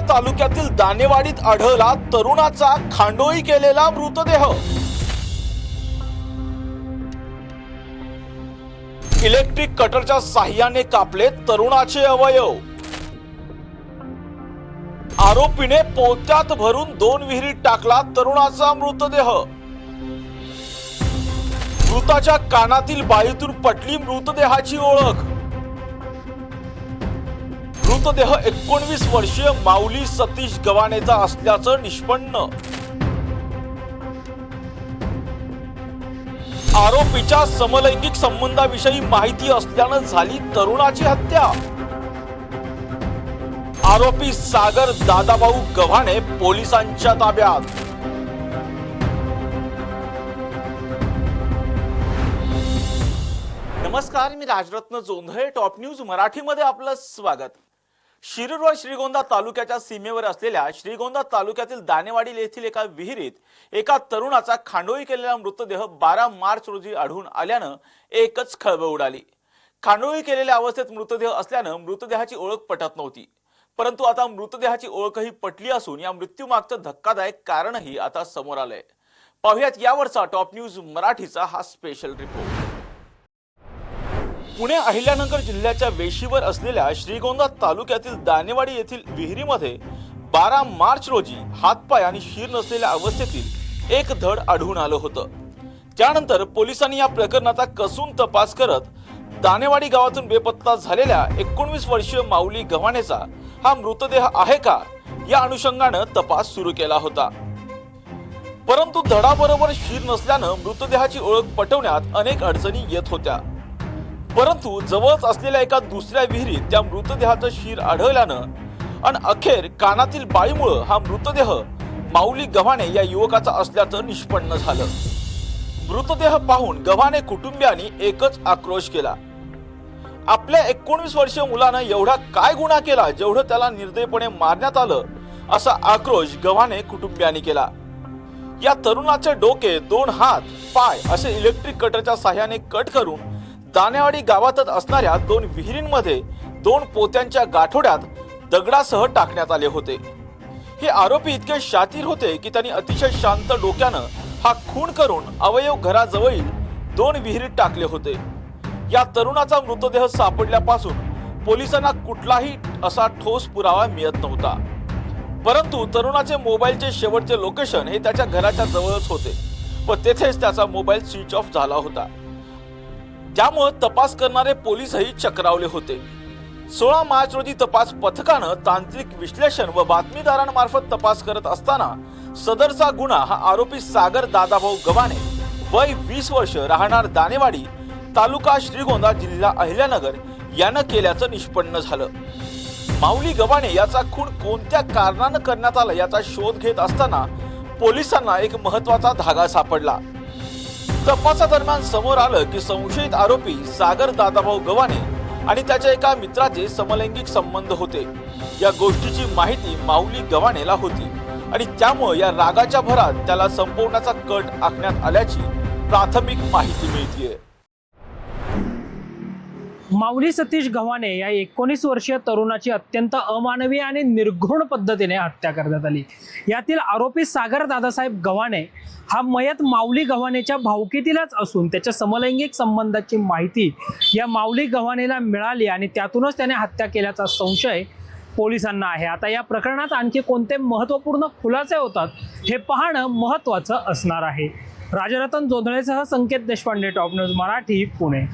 तालुक्यातील दानेवाडीत आढळला तरुणाचा खांडोळी केलेला मृतदेह। इलेक्ट्रिक कटरच्या साहाय्याने कापले तरुणाचे अवयव। आरोपीने पोत्यात भरून 2 विहिरीत टाकला तरुणाचा मृतदेह। मृताच्या कानातील बाळीतून पटली मृतदेहाची ओळख। मृतदेह 19 वर्षीय माऊली सतीश गव्हाणेचा असल्याचं निष्पन्न। आरोपीच्या समलैंगिक संबंधाविषयी माहिती असल्यानं झाली तरुणाची हत्या। आरोपी सागर दादाभाऊ गव्हाणे पोलिसांच्या ताब्यात। नमस्कार, मी राजरत्न जोंधळे। टॉप न्यूज मराठीमध्ये आपलं स्वागत। शिरूर व श्रीगोंदा तालुक्याच्या सीमेवर असलेल्या श्रीगोंदा तालुक्यातील दानेवाडी येथील एका विहिरीत एका तरुणाचा खांडोळी केलेला मृतदेह 12 मार्च रोजी आढळून आल्यानं एकच खळबळ उडाली। खांडोळी केलेल्या अवस्थेत मृतदेह असल्यानं मृतदेहाची ओळख पटत नव्हती, परंतु आता मृतदेहाची ओळखही पटली असून या मृत्यूमागचं धक्कादायक कारणही आता समोर आलंय। पाहुयात यावरचा टॉप न्यूज मराठीचा हा स्पेशल रिपोर्ट। पुणे अहिल्यानगर जिल्ह्याच्या वेशीवर असलेल्या श्रीगोंदा तालुक्यातील दानेवाडी येथील विहिरीमध्ये 12 मार्च रोजी हातपाय आणि शीर नसलेल्या अवस्थेतील एक धड आढळून आलं होतं। त्यानंतर पोलिसांनी या प्रकरणाचा कसून तपास करत दानेवाडी गावातून बेपत्ता झालेल्या 19 वर्षीय माऊली गव्हाणेचा हा मृतदेह आहे का या अनुषंगानं तपास सुरू केला होता। परंतु धडाबरोबर शीर नसल्यानं मृतदेहाची ओळख पटवण्यात अनेक अडचणी येत होत्या। परंतु जवळच असलेल्या एका दुसऱ्या विहिरीत त्या मृतदेहाचं शीर आढळल्यानं आणि अखेर कानातील बाळीमुळे हा मृतदेह माऊली गव्हाणे या युवकाचा असल्याचं निष्पन्न झालं। मृतदेह पाहून गव्हाणे कुटुंबियांनी एकच आक्रोश केला। आपल्या 19 वर्षीय मुलानं एवढा काय गुन्हा केला जेवढं त्याला निर्दयपणे मारण्यात आलं, असा आक्रोश गव्हाणे कुटुंबियांनी केला। या तरुणाचे डोके, 2 हात, पाय असे इलेक्ट्रिक कटरच्या साहाय्याने कट करून दानेवाडी गावातच असणाऱ्या 2 विहिरींमध्ये 2 पोत्यांच्या गाठोड्यात दगडासह टाकण्यात आले होते। हे आरोपी इतके शातीर होते की त्यांनी अतिशय शांत डोक्यानं हा खून करून अवयव घराजवळील 2 विहिरीत टाकले होते। या तरुणाचा मृतदेह सापडल्यापासून पोलिसांना कुठलाही असा ठोस पुरावा मिळत नव्हता, परंतु तरुणाचे मोबाईलचे शेवटचे लोकेशन हे त्याच्या घराच्या जवळच होते व तेथेच त्याचा मोबाईल स्विच ऑफ झाला होता। त्यामुळे तपास करणारे पोलीसही चक्रावले होते। 16 मार्च रोजी तपास पथकानं तांत्रिक विश्लेषण व बातमीदारांमार्फत तपास करत असताना सदरचा गुन्हा हा आरोपी सागर दादाभाऊ गव्हाणे वय 20 वर्ष राहणार दानेवाडी तालुका श्रीगोंदा जिल्हा अहिल्यानगर यानं केल्याचं निष्पन्न झालं। माऊली गव्हाणे याचा खून कोणत्या कारणानं करण्यात आला याचा शोध घेत असताना पोलिसांना एक महत्त्वाचा धागा सापडला। तपासादरम्यान समोर आलं की संशयित आरोपी सागर दादाभाऊ गव्हाणे आणि त्याच्या एका मित्राचे समलैंगिक संबंध होते। या गोष्टीची माहिती माऊली गव्हाणेला होती आणि त्यामुळे या रागाच्या भरात त्याला संपवण्याचा कट आखण्यात आल्याची प्राथमिक माहिती मिळतेय। माऊली सतीश गव्हाणे या 19 वर्षीय तरुणाची अत्यंत अमानवी आणि निर्घृण पद्धतीने हत्या करण्यात आली। यातील आरोपी सागर दादासाहेब गव्हाणे हा मयत माऊली गव्हाणेच्या भावकीतीलाच असून त्याच्या समलैंगिक संबंधाची माहिती या माऊली गव्हाणेला मिळाली आणि त्यातूनच त्याने हत्या केल्याचा संशय पोलिसांना आहे। आता या प्रकरणात आणखी कोणते महत्त्वपूर्ण खुलासे होतात हे पाहणं महत्त्वाचं असणार आहे। राजरत्न जोंधळेसह संकेत देशपांडे, टॉप न्यूज मराठी, पुणे।